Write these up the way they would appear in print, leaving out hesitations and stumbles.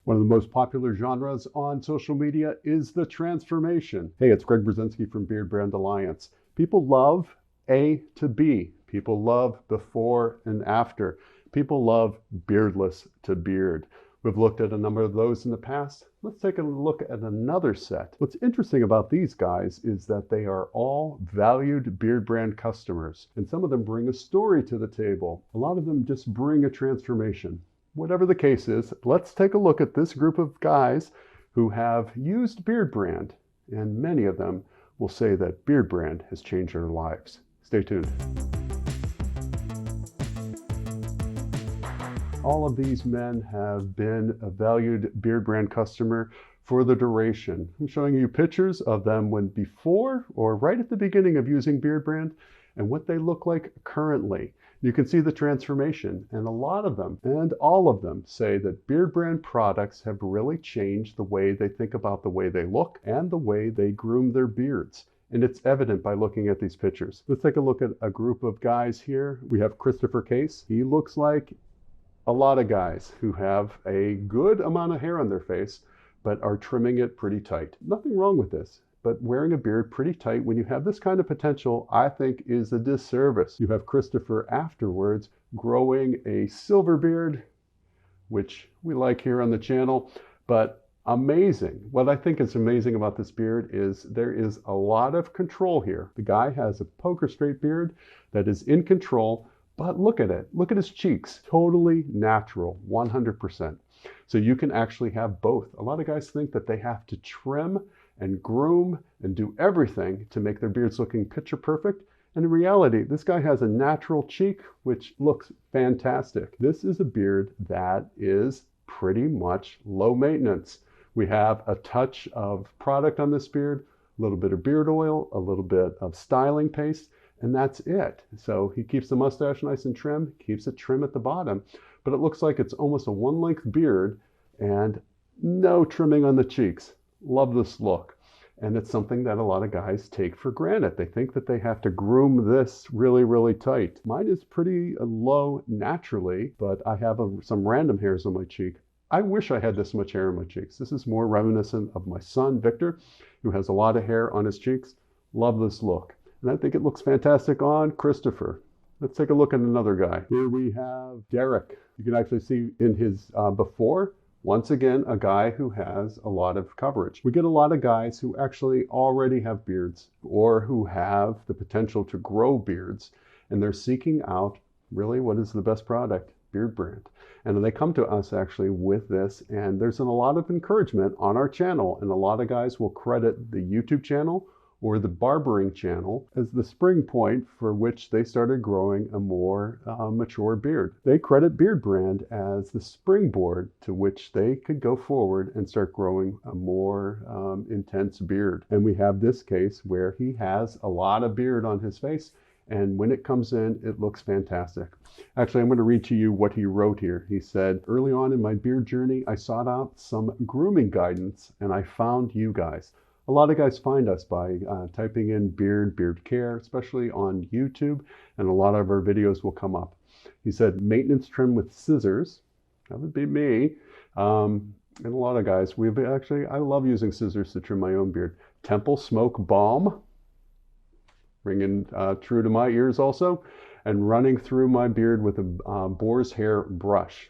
One of the most popular genres on social media is the transformation. Hey, it's Greg Berzinsky from Beardbrand Alliance. People love A to B. People love before and after. People love beardless to beard. We've looked at a number of those in the past. Let's take a look at another set. What's interesting about these guys is that they are all valued Beardbrand customers, and some of them bring a story to the table. A lot of them just bring a transformation. Whatever the case is, let's take a look at this group of guys who have used Beardbrand, and many of them will say that Beardbrand has changed their lives. Stay tuned. All of these men have been a valued Beardbrand customer for the duration. I'm showing you pictures of them when before or right at the beginning of using Beardbrand and what they look like currently. You can see the transformation, and a lot of them, and all of them, say that Beardbrand products have really changed the way they think about the way they look and the way they groom their beards. And it's evident by looking at these pictures. Let's take a look at a group of guys here. We have Christopher Case. He looks like a lot of guys who have a good amount of hair on their face, but are trimming it pretty tight. Nothing wrong with this, but wearing a beard pretty tight when you have this kind of potential, I think, is a disservice. You have Christopher afterwards growing a silver beard, which we like here on the channel, but amazing. What I think is amazing about this beard is there is a lot of control here. The guy has a poker straight beard that is in control. But look at it. Look at his cheeks. Totally natural, 100%. So you can actually have both. A lot of guys think that they have to trim and groom and do everything to make their beards looking picture perfect. And in reality, this guy has a natural cheek, which looks fantastic. This is a beard that is pretty much low maintenance. We have a touch of product on this beard, a little bit of beard oil, a little bit of styling paste, and that's it. So he keeps the mustache nice and trim, keeps it trim at the bottom, but it looks like it's almost a one-length beard and no trimming on the cheeks. Love this look. And it's something that a lot of guys take for granted. They think that they have to groom this really, really tight. Mine is pretty low naturally, but I have some random hairs on my cheek. I wish I had this much hair on my cheeks. This is more reminiscent of my son, Victor, who has a lot of hair on his cheeks. Love this look. And I think it looks fantastic on Christopher. Let's take a look at another guy. Here we have Derek. You can actually see in his before, once again, a guy who has a lot of coverage. We get a lot of guys who actually already have beards or who have the potential to grow beards, and they're seeking out really what is the best product, Beardbrand. And they come to us actually with this, and there's a lot of encouragement on our channel, and a lot of guys will credit the YouTube channel or the barbering channel as the spring point for which they started growing a more mature beard. They credit Beardbrand as the springboard to which they could go forward and start growing a more intense beard. And we have this case where he has a lot of beard on his face, and when it comes in, it looks fantastic. Actually, I'm going to read to you what he wrote here. He said, "Early on in my beard journey, I sought out some grooming guidance, and I found you guys." A lot of guys find us by typing in beard care, especially on YouTube, and a lot of our videos will come up. He said, maintenance trim with scissors. That would be me. And a lot of guys, I love using scissors to trim my own beard. Temple smoke balm, ringing true to my ears also, and running through my beard with a boar's hair brush.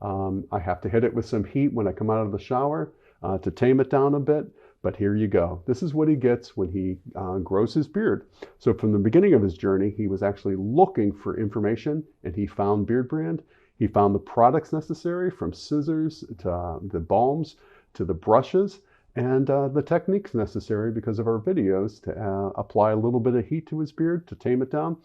I have to hit it with some heat when I come out of the shower to tame it down a bit. But here you go. This is what he gets when he grows his beard. So from the beginning of his journey, he was actually looking for information, and he found Beardbrand. He found the products necessary, from scissors to the balms to the brushes, and the techniques necessary because of our videos to apply a little bit of heat to his beard to tame it down.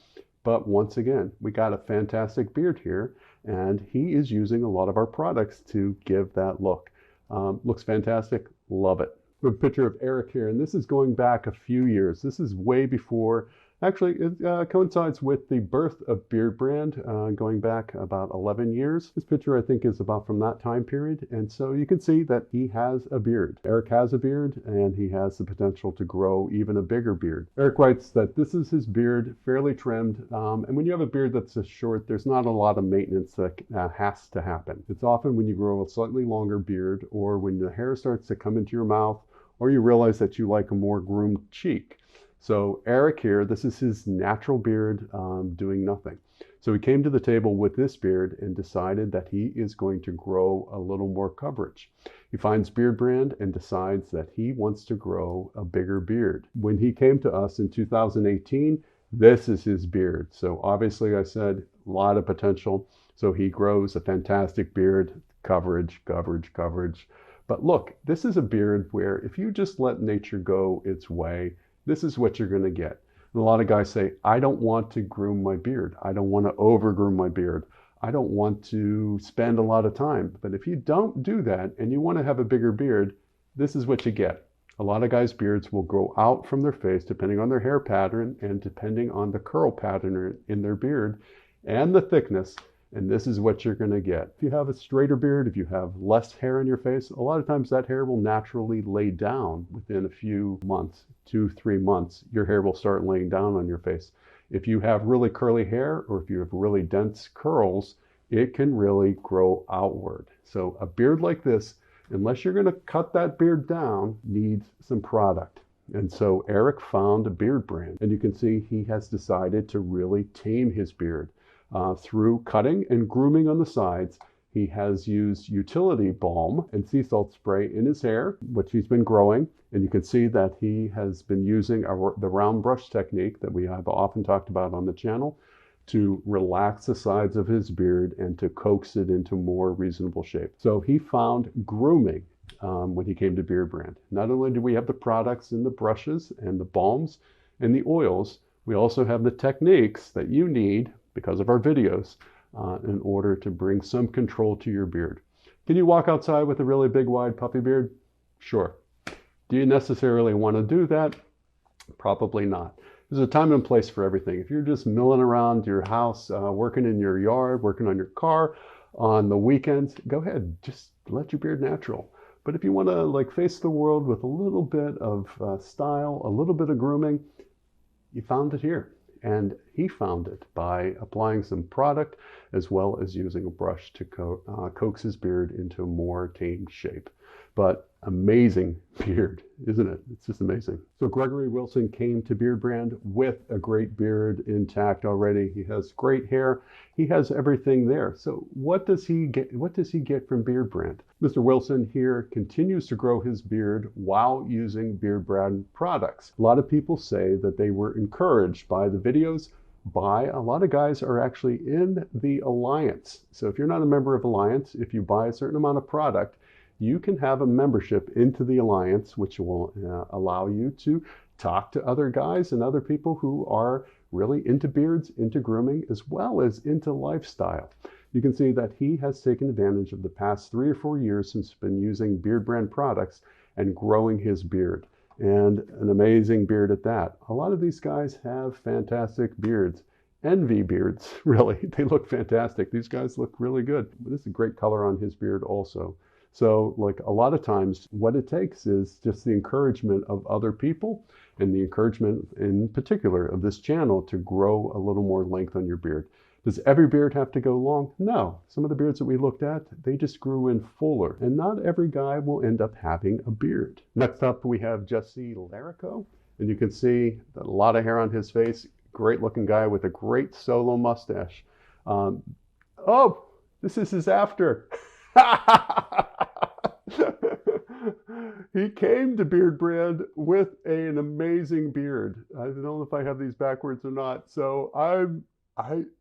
But once again, we got a fantastic beard here, and he is using a lot of our products to give that look. Looks fantastic. Love it. A picture of Eric here, and this is going back a few years. This is way before Actually, it coincides with the birth of Beardbrand, going back about 11 years. This picture, I think, is about from that time period. And so you can see that he has a beard. Eric has a beard, and he has the potential to grow even a bigger beard. Eric writes that this is his beard, fairly trimmed. And when you have a beard that's this short, there's not a lot of maintenance that has to happen. It's often when you grow a slightly longer beard, or when the hair starts to come into your mouth, or you realize that you like a more groomed cheek. So Eric here, this is his natural beard, doing nothing. So he came to the table with this beard and decided that he is going to grow a little more coverage. He finds Beardbrand and decides that he wants to grow a bigger beard. When he came to us in 2018, this is his beard. So obviously I said a lot of potential. So he grows a fantastic beard, coverage, coverage, coverage. But look, this is a beard where if you just let nature go its way, this is what you're going to get. And a lot of guys say, I don't want to groom my beard. I don't want to overgroom my beard. I don't want to spend a lot of time. But if you don't do that and you want to have a bigger beard, this is what you get. A lot of guys' beards will grow out from their face depending on their hair pattern and depending on the curl pattern in their beard and the thickness. And this is what you're going to get. If you have a straighter beard, if you have less hair on your face, a lot of times that hair will naturally lay down within a few months, 2-3 months. Your hair will start laying down on your face. If you have really curly hair or if you have really dense curls, it can really grow outward. So a beard like this, unless you're going to cut that beard down, needs some product. And so Eric found a Beardbrand, and you can see he has decided to really tame his beard. Through cutting and grooming on the sides, he has used utility balm and sea salt spray in his hair, which he's been growing. And you can see that he has been using the round brush technique that we have often talked about on the channel to relax the sides of his beard and to coax it into more reasonable shape. So he found grooming when he came to Beardbrand. Not only do we have the products and the brushes and the balms and the oils, we also have the techniques that you need because of our videos in order to bring some control to your beard. Can you walk outside with a really big, wide, puffy beard? Sure. Do you necessarily want to do that? Probably not. There's a time and place for everything. If you're just milling around your house, working in your yard, working on your car on the weekends, go ahead, just let your beard natural. But if you want to like face the world with a little bit of style, a little bit of grooming, you found it here. And he found it by applying some product as well as using a brush to coax his beard into a more tamed shape. But amazing beard, isn't it? It's just amazing. So Gregory Wilson came to Beardbrand with a great beard intact already. He has great hair. He has everything there. So what does he get? What does he get from Beardbrand? Mr. Wilson here continues to grow his beard while using Beardbrand products. A lot of people say that they were encouraged by the videos. A lot of guys are actually in the Alliance. So if you're not a member of Alliance, if you buy a certain amount of product, you can have a membership into the Alliance, which will allow you to talk to other guys and other people who are really into beards, into grooming, as well as into lifestyle. You can see that he has taken advantage of the past 3 or 4 years since he's been using Beardbrand products and growing his beard. And an amazing beard at that. A lot of these guys have fantastic beards. Envy beards, really. They look fantastic. These guys look really good. This is a great color on his beard also. So like a lot of times what it takes is just the encouragement of other people and the encouragement in particular of this channel to grow a little more length on your beard. Does every beard have to go long? No. Some of the beards that we looked at, they just grew in fuller, and not every guy will end up having a beard. Next up we have Jesse Larico, and you can see a lot of hair on his face. Great looking guy with a great solo mustache. Oh, this is his after. He came to Beardbrand with an amazing beard. I don't know if I have these backwards or not. So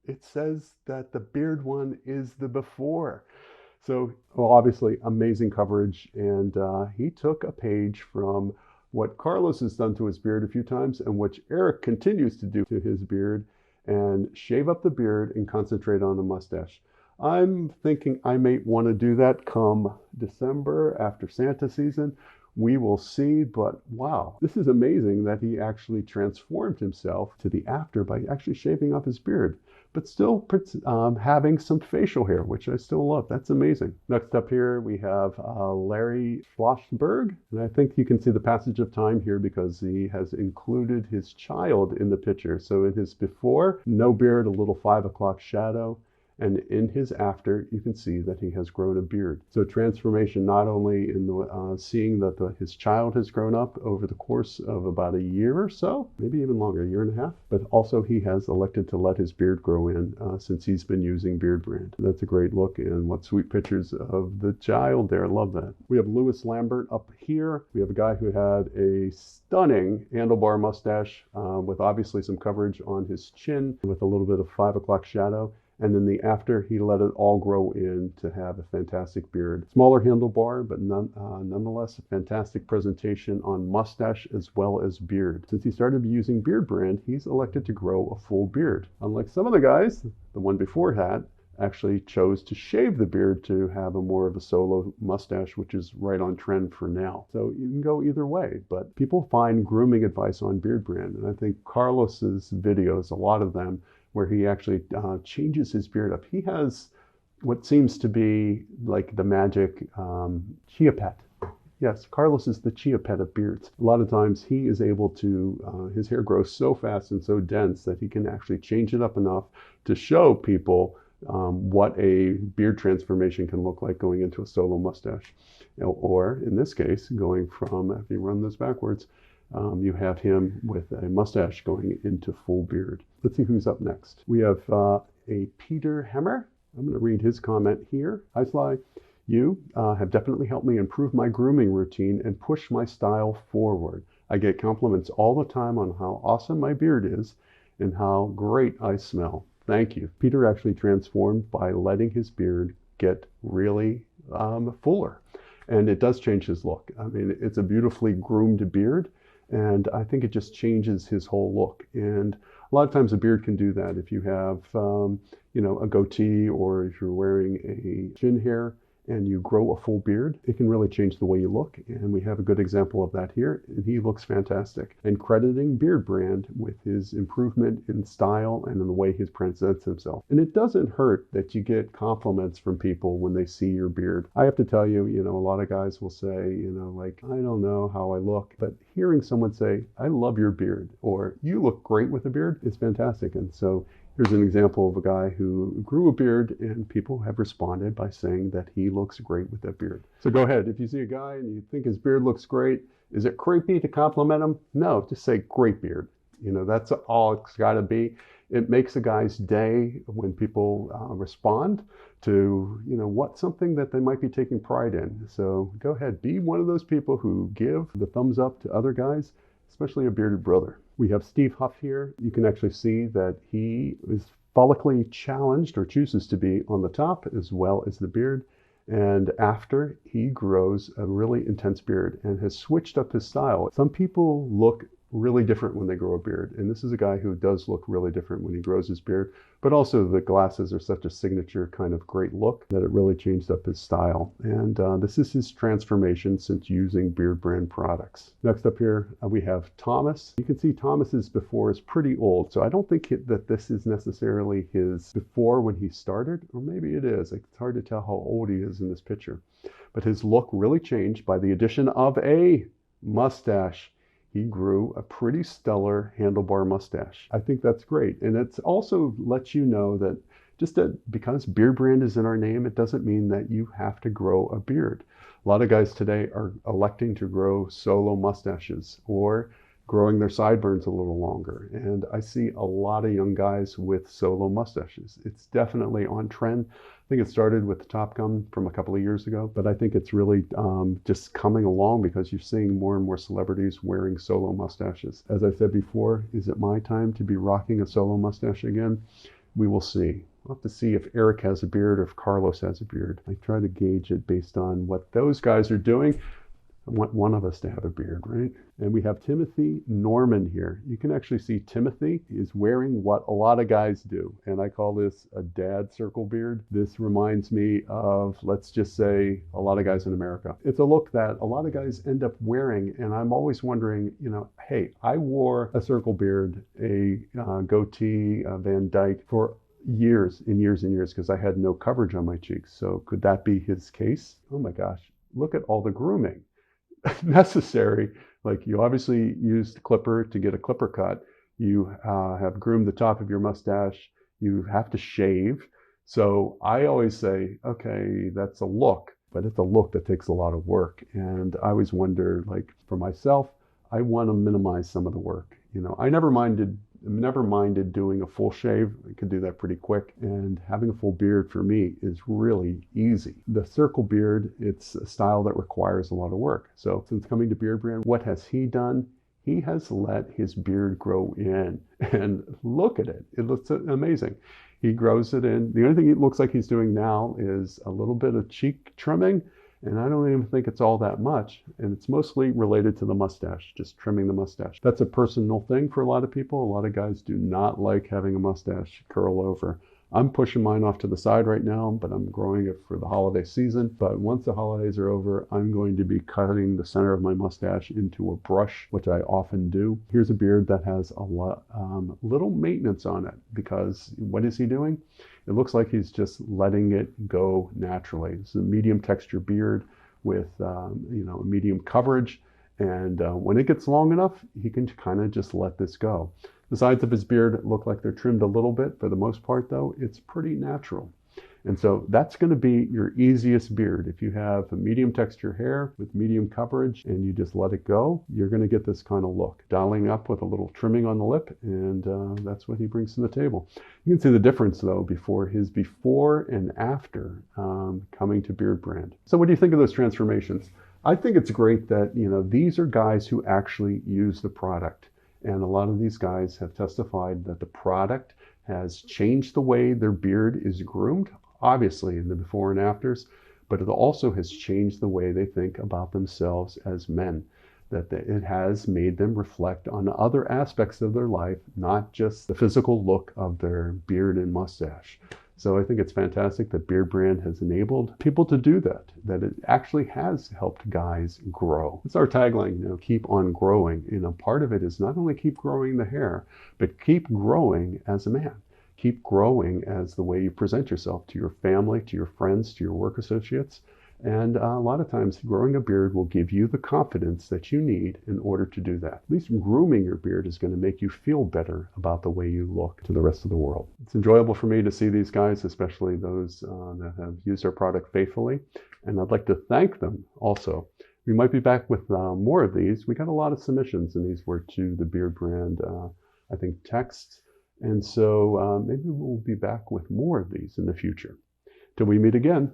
it says that the beard one is the before. So well, obviously amazing coverage. And he took a page from what Carlos has done to his beard a few times and which Eric continues to do to his beard, and shave up the beard and concentrate on the mustache. I'm thinking I may want to do that come December after Santa season, We will see, but wow, this is amazing that he actually transformed himself to the after by actually shaving off his beard, but still having some facial hair, which I still love. That's amazing. Next up here, we have Larry Schlossberg, and I think you can see the passage of time here because he has included his child in the picture. So in his before, no beard, a little 5 o'clock shadow. And in his after, you can see that he has grown a beard. So transformation not only in the seeing that his child has grown up over the course of about a year or so, maybe even longer, a year and a half, but also he has elected to let his beard grow in since he's been using Beardbrand. That's a great look, and what sweet pictures of the child there. I love that. We have Louis Lambert up here. We have a guy who had a stunning handlebar mustache with obviously some coverage on his chin with a little bit of 5 o'clock shadow. And then the after, he let it all grow in to have a fantastic beard. Smaller handlebar, but nonetheless a fantastic presentation on mustache as well as beard. Since he started using Beardbrand, he's elected to grow a full beard. Unlike some of the guys, the one before that actually chose to shave the beard to have a more of a solo mustache, which is right on trend for now. So you can go either way, but people find grooming advice on Beardbrand. And I think Carlos's videos, a lot of them, where he actually changes his beard up. He has what seems to be like the magic chia pet. Yes, Carlos is the chia pet of beards. A lot of times he is able to, his hair grows so fast and so dense that he can actually change it up enough to show people what a beard transformation can look like going into a solo mustache. Or in this case, going from, if you run this backwards, you have him with a mustache going into full beard. Let's see who's up next. We have a Peter Hemmer. I'm going to read his comment here. Hi, Sly. You have definitely helped me improve my grooming routine and push my style forward. I get compliments all the time on how awesome my beard is and how great I smell. Thank you. Peter actually transformed by letting his beard get really fuller. And it does change his look. I mean, it's a beautifully groomed beard. And I think it just changes his whole look. And a lot of times a beard can do that. If you have, a goatee, or if you're wearing a chin hair and you grow a full beard, it can really change the way you look. And we have a good example of that here. And he looks fantastic. And crediting Beardbrand with his improvement in style and in the way he presents himself. And it doesn't hurt that you get compliments from people when they see your beard. I have to tell you, a lot of guys will say, like, I don't know how I look. But hearing someone say, I love your beard, or you look great with a beard, is fantastic. And so here's an example of a guy who grew a beard, and people have responded by saying that he looks great with that beard. So go ahead. If you see a guy and you think his beard looks great, is it creepy to compliment him? No, just say great beard. That's all it's got to be. It makes a guy's day when people respond to, what something that they might be taking pride in. So go ahead, be one of those people who give the thumbs up to other guys, especially a bearded brother. We have Steve Huff here. You can actually see that he is follically challenged, or chooses to be, on the top as well as the beard. And after, he grows a really intense beard and has switched up his style. Some people look really different when they grow a beard. And this is a guy who does look really different when he grows his beard. But also the glasses are such a signature kind of great look that it really changed up his style. And this is his transformation since using Beardbrand products. Next up here, we have Thomas. You can see Thomas's before is pretty old. So I don't think that this is necessarily his before when he started, or maybe it is. It's hard to tell how old he is in this picture. But his look really changed by the addition of a mustache. He grew a pretty stellar handlebar mustache. I think that's great. And it also lets you know that because Beardbrand is in our name, it doesn't mean that you have to grow a beard. A lot of guys today are electing to grow solo mustaches or growing their sideburns a little longer. And I see a lot of young guys with solo mustaches. It's definitely on trend. I think it started with the Top Gun from a couple of years ago, but I think it's really just coming along because you're seeing more and more celebrities wearing solo mustaches. As I said before, is it my time to be rocking a solo mustache again? We will see. We'll have to see if Eric has a beard or if Carlos has a beard. I try to gauge it based on what those guys are doing. I want one of us to have a beard, right? And we have Timothy Norman here. You can actually see Timothy is wearing what a lot of guys do. And I call this a dad circle beard. This reminds me of, let's just say, a lot of guys in America. It's a look that a lot of guys end up wearing. And I'm always wondering, hey, I wore a circle beard, a goatee, a Van Dyke for years and years and years because I had no coverage on my cheeks. So could that be his case? Oh my gosh, look at all the grooming necessary. Like, you obviously used clipper to get a clipper cut. You have groomed the top of your mustache. You have to shave. So I always say, okay, that's a look, but it's a look that takes a lot of work. And I always wonder, like, for myself, I want to minimize some of the work. I never minded doing a full shave. I could do that pretty quick. And having a full beard for me is really easy. The circle beard, it's a style that requires a lot of work. So since coming to Beardbrand, what has he done? He has let his beard grow in. And look at it. It looks amazing. He grows it in. The only thing it looks like he's doing now is a little bit of cheek trimming. And I don't even think it's all that much. And it's mostly related to the mustache, just trimming the mustache. That's a personal thing for a lot of people. A lot of guys do not like having a mustache curl over. I'm pushing mine off to the side right now, but I'm growing it for the holiday season. But once the holidays are over, I'm going to be cutting the center of my mustache into a brush, which I often do. Here's a beard that has a lot, little maintenance on it, because what is he doing? It looks like he's just letting it go naturally. It's a medium texture beard with, a medium coverage. And when it gets long enough, he can kind of just let this go. The sides of his beard look like they're trimmed a little bit. For the most part, though, it's pretty natural. And so that's going to be your easiest beard. If you have a medium texture hair with medium coverage and you just let it go, you're going to get this kind of look. Dialing up with a little trimming on the lip, and that's what he brings to the table. You can see the difference, though, before and after coming to Beardbrand. So what do you think of those transformations? I think it's great that, these are guys who actually use the product. And a lot of these guys have testified that the product has changed the way their beard is groomed, obviously in the before and afters, but it also has changed the way they think about themselves as men, that it has made them reflect on other aspects of their life, not just the physical look of their beard and mustache. So I think it's fantastic that Beardbrand has enabled people to do that it actually has helped guys grow. It's our tagline, keep on growing. Part of it is not only keep growing the hair, but keep growing as a man. Keep growing as the way you present yourself to your family, to your friends, to your work associates. And a lot of times growing a beard will give you the confidence that you need in order to do that. At least grooming your beard is going to make you feel better about the way you look to the rest of the world. It's enjoyable for me to see these guys, especially those that have used our product faithfully. And I'd like to thank them also. We might be back with more of these. We got a lot of submissions, and these were to the Beardbrand, I think, texts. And so maybe we'll be back with more of these in the future. Till we meet again.